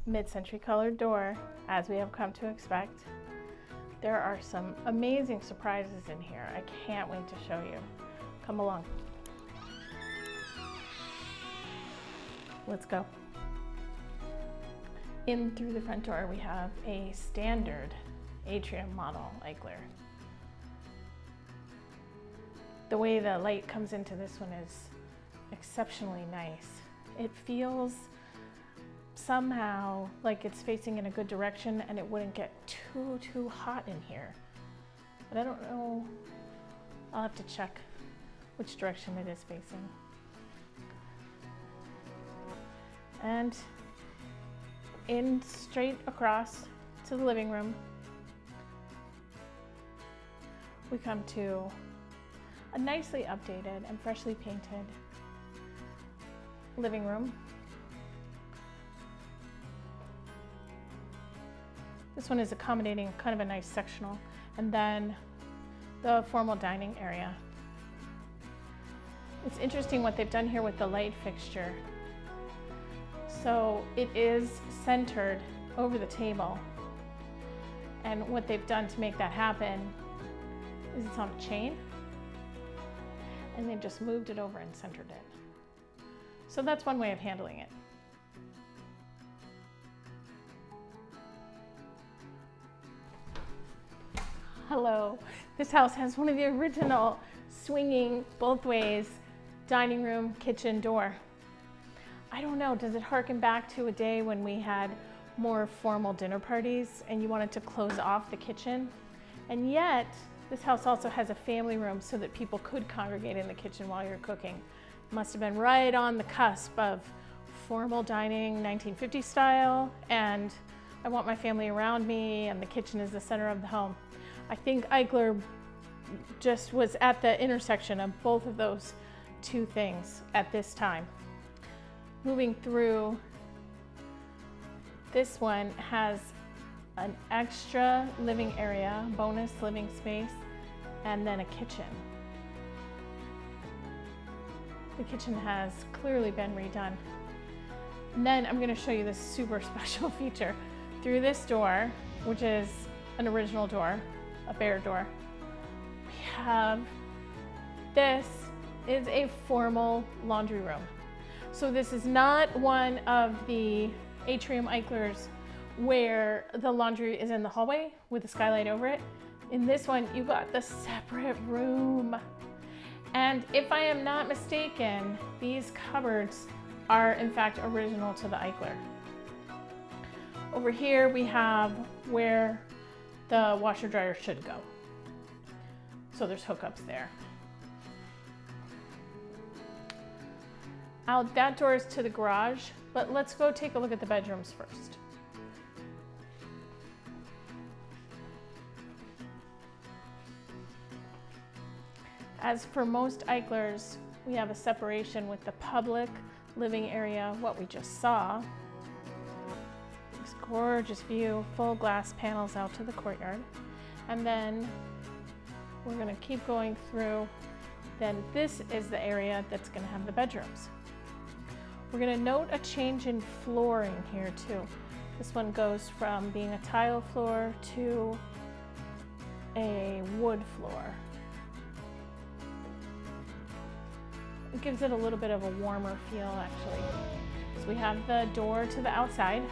mid-century colored door, as we have come to expect. There are some amazing surprises in here. I can't wait to show you. Come along. Let's go. In through the front door, we have a standard Atrium model Eichler. The way the light comes into this one is exceptionally nice. It feels somehow like it's facing in a good direction and it wouldn't get too hot in here. But I don't know, I'll have to check which direction it is facing. And in straight across to the living room, we come to a nicely updated and freshly painted living room. This one is accommodating kind of a nice sectional, and then the formal dining area. It's interesting what they've done here with the light fixture. So it is centered over the table, and what they've done to make that happen is it's on a chain, and they've just moved it over and centered it. So that's one way of handling it. Hello. This house has one of the original swinging both ways dining room kitchen door. I don't know, does it harken back to a day when we had more formal dinner parties and you wanted to close off the kitchen? And yet, this house also has a family room so that people could congregate in the kitchen while you're cooking. Must have been right on the cusp of formal dining, 1950 style, and I want my family around me and the kitchen is the center of the home. I think Eichler just was at the intersection of both of those two things at this time. Moving through, this one has an extra living area, bonus living space, and then a kitchen. The kitchen has clearly been redone. And then I'm going to show you this super special feature. Through this door, which is an original door, a bare door, we have, this is a formal laundry room. So this is not one of the Atrium Eichlers where the laundry is in the hallway with a skylight over it. In this one, you got the separate room. And if I am not mistaken, these cupboards are in fact original to the Eichler. Over here we have where the washer dryer should go. So there's hookups there. Out that door is to the garage, but let's go take a look at the bedrooms first. As for most Eichlers, we have a separation with the public living area, what we just saw. This gorgeous view, full glass panels out to the courtyard. And then we're going to keep going through. Then this is the area that's going to have the bedrooms. We're going to note a change in flooring here too. This one goes from being a tile floor to a wood floor. It gives it a little bit of a warmer feel actually. So we have the door to the outside,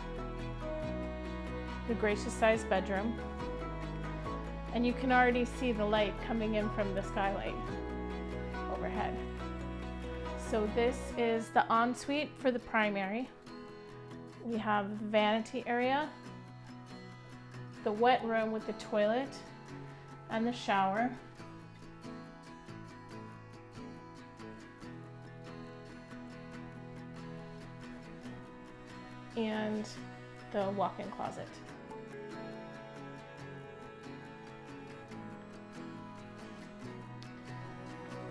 the gracious sized bedroom, and you can already see the light coming in from the skylight overhead. So this is the ensuite for the primary. We have the vanity area, the wet room with the toilet and the shower. And the walk-in closet.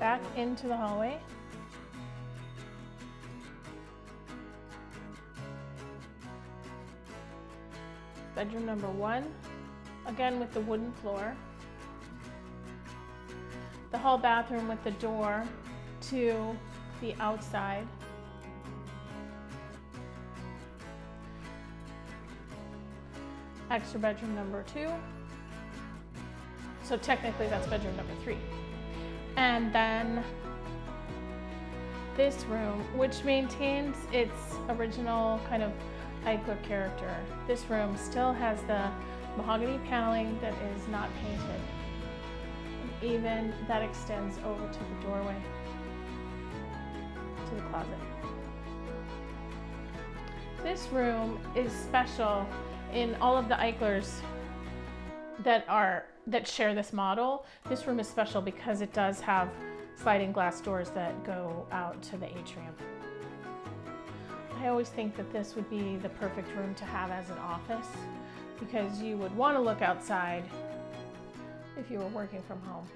Back into the hallway. Bedroom number 1, again with the wooden floor. The hall bathroom with the door to the outside. extra bedroom number 2. So technically that's bedroom number 3. And then this room, which maintains its original kind of Eichler character. This room still has the mahogany paneling that is not painted. And even that extends over to the doorway, to the closet. This room is special in all of the Eichlers that share this model. This room is special because it does have sliding glass doors that go out to the atrium. I always think that this would be the perfect room to have as an office because you would want to look outside if you were working from home.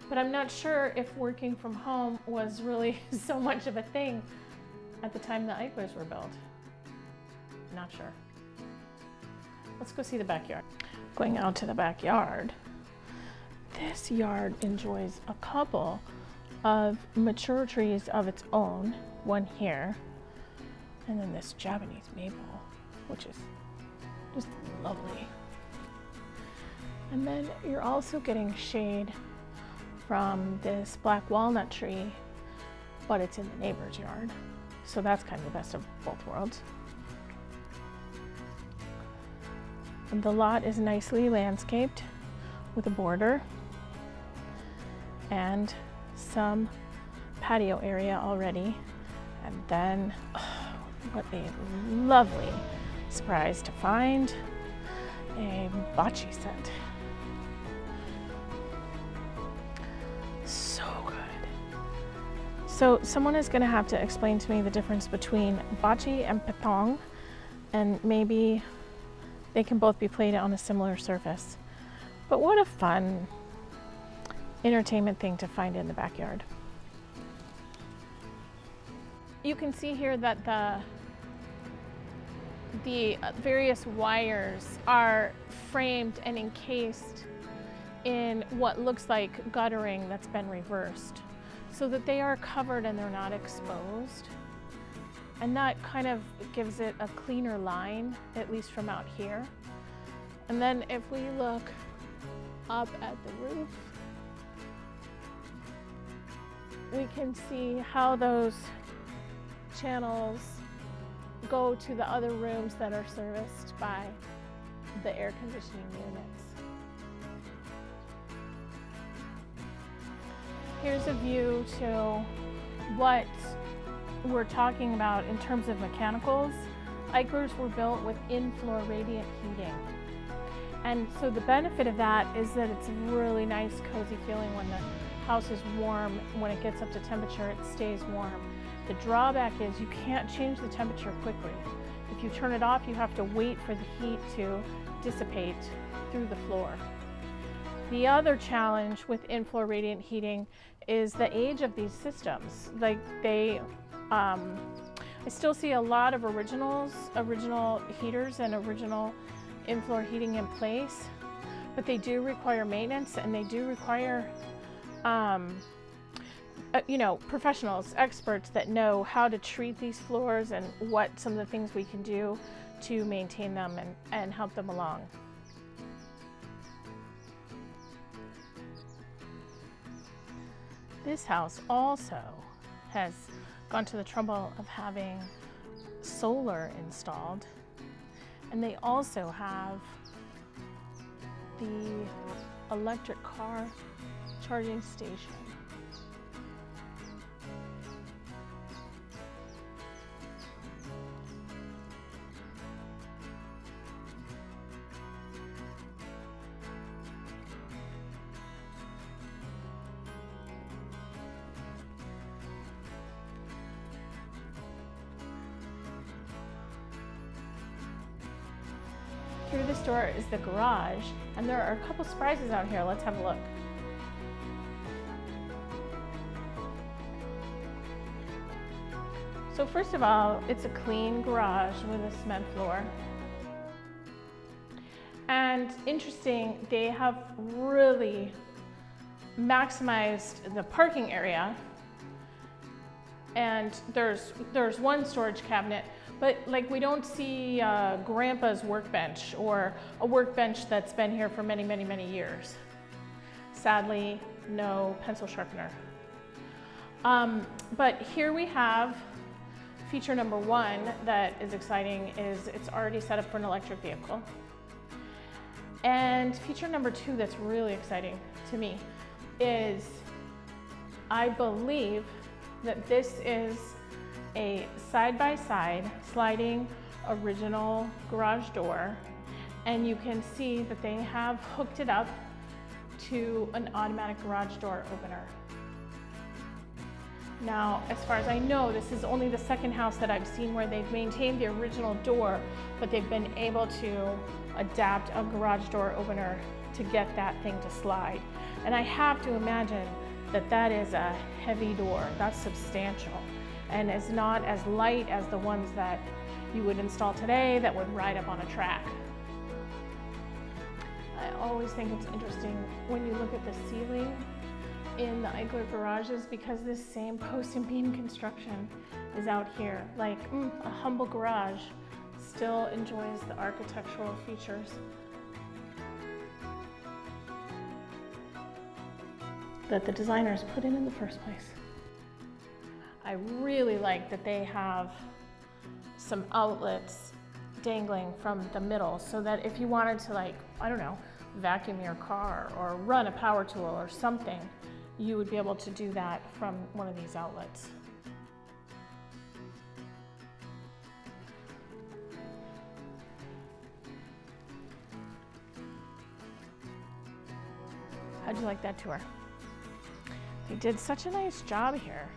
But I'm not sure if working from home was really so much of a thing at the time the Eichlers were built. Not sure. Let's go see the backyard. Going out to the backyard, this yard enjoys a couple of mature trees of its own, one here, and then this Japanese maple, which is just lovely. And then you're also getting shade from this black walnut tree, but it's in the neighbor's yard. So that's kind of the best of both worlds. And the lot is nicely landscaped with a border and some patio area already. And then, oh, what a lovely surprise to find a bocce set. So good. So someone is going to have to explain to me the difference between bocce and pétanque, and maybe they can both be played on a similar surface. But what a fun entertainment thing to find in the backyard. You can see here that the various wires are framed and encased in what looks like guttering that's been reversed, so that they are covered and they're not exposed. And that kind of gives it a cleaner line, at least from out here. And then if we look up at the roof, we can see how those channels go to the other rooms that are serviced by the air conditioning units. Here's a view to what we're talking about in terms of mechanicals. Eichlers were built with in-floor radiant heating. And so the benefit of that is that it's a really nice, cozy feeling when the house is warm. When it gets up to temperature, it stays warm. The drawback is you can't change the temperature quickly. If you turn it off, you have to wait for the heat to dissipate through the floor. The other challenge with in-floor radiant heating is the age of these systems. Like I still see a lot of original heaters and original in-floor heating in place, but they do require maintenance, and they do require professionals, experts that know how to treat these floors and what some of the things we can do to maintain them and help them along. This house also has gone to the trouble of having solar installed, and they also have the electric car charging station. Through this door is the garage, and there are a couple surprises out here. Let's have a look. So first of all, it's a clean garage with a cement floor. And interesting, they have really maximized the parking area. And there's one storage cabinet, But like we don't see grandpa's workbench or a workbench that's been here for many, many, many years. Sadly, no pencil sharpener. But here we have feature number one that is exciting is it's already set up for an electric vehicle. And feature number two that's really exciting to me is I believe that this is a side-by-side sliding original garage door, and you can see that they have hooked it up to an automatic garage door opener. Now, as far as I know, this is only the second house that I've seen where they've maintained the original door, but they've been able to adapt a garage door opener to get that thing to slide. And I have to imagine that that is a heavy door. That's substantial and is not as light as the ones that you would install today that would ride up on a track. I always think it's interesting when you look at the ceiling in the Eichler garages because this same post and beam construction is out here. Like a humble garage still enjoys the architectural features that the designers put in the first place. I really like that they have some outlets dangling from the middle so that if you wanted to, like, I don't know, vacuum your car or run a power tool or something, you would be able to do that from one of these outlets. How'd you like that tour? They did such a nice job here.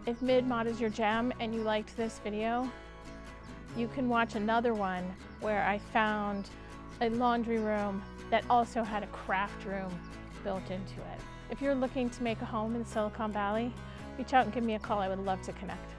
If mid-mod is your jam and you liked this video, you can watch another one where I found a laundry room that also had a craft room built into it. If you're looking to make a home in Silicon Valley, reach out and give me a call. I would love to connect.